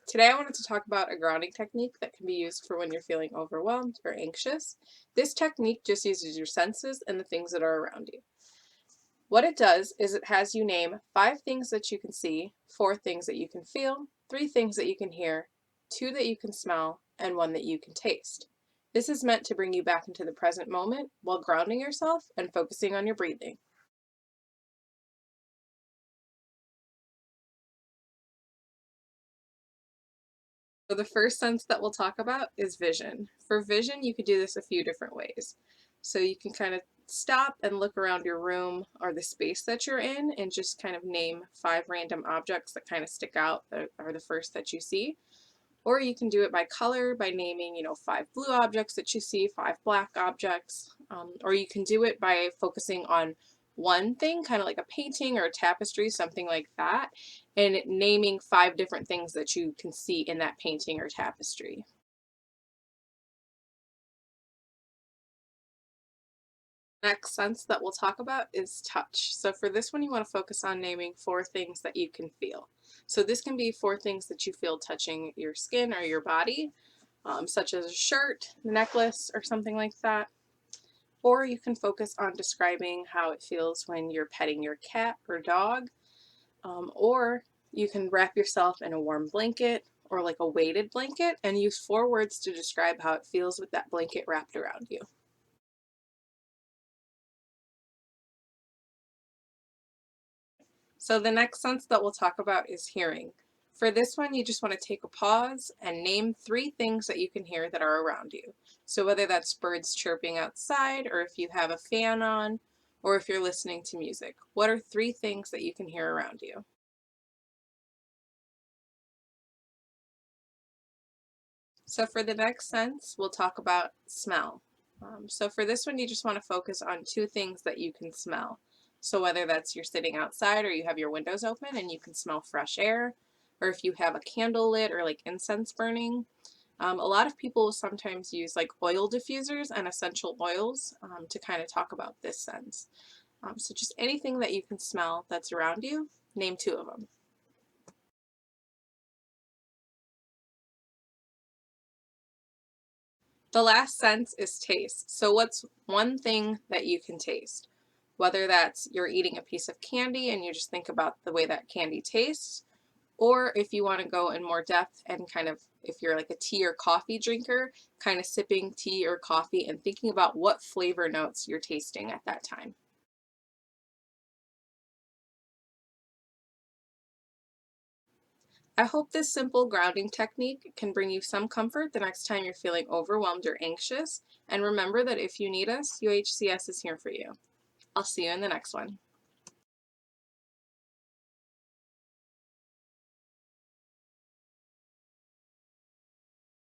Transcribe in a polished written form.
Today I wanted to talk about a grounding technique that can be used for when you're feeling overwhelmed or anxious. This technique just uses your senses and the things that are around you. What it does is it has you name 5 things that you can see, 4 things that you can feel, 3 things that you can hear, 2 that you can smell, and 1 that you can taste. This is meant to bring you back into the present moment while grounding yourself and focusing on your breathing. So the first sense that we'll talk about is vision. For vision, you could do this a few different ways. So you can kind of stop and look around your room or the space that you're in and just kind of name 5 random objects that kind of stick out that are the first that you see. Or you can do it by color by naming, 5 blue objects that you see, 5 black objects. Or you can do it by focusing on one thing, kind of like a painting or a tapestry, something like that, and naming 5 different things that you can see in that painting or tapestry. Next sense that we'll talk about is touch. So for this one, you want to focus on naming 4 things that you can feel. So this can be 4 things that you feel touching your skin or your body, such as a shirt, necklace, or something like that. Or you can focus on describing how it feels when you're petting your cat or dog. Or you can wrap yourself in a warm blanket or like a weighted blanket and use 4 words to describe how it feels with that blanket wrapped around you. So the next sense that we'll talk about is hearing. For this one, you just want to take a pause and name 3 things that you can hear that are around you. So whether that's birds chirping outside, or if you have a fan on, or if you're listening to music, what are 3 things that you can hear around you? So for the next sense, we'll talk about smell. So for this one, you just want to focus on 2 things that you can smell. So whether that's you're sitting outside or you have your windows open and you can smell fresh air, or if you have a candle lit or like incense burning. A lot of people sometimes use like oil diffusers and essential oils to kind of talk about this sense. So just anything that you can smell that's around you, name 2 of them. The last sense is taste. So what's one thing that you can taste? Whether that's you're eating a piece of candy and you just think about the way that candy tastes, or if you want to go in more depth and kind of, if you're like a tea or coffee drinker, kind of sipping tea or coffee and thinking about what flavor notes you're tasting at that time. I hope this simple grounding technique can bring you some comfort the next time you're feeling overwhelmed or anxious. And remember that if you need us, UHCS is here for you. I'll see you in the next one.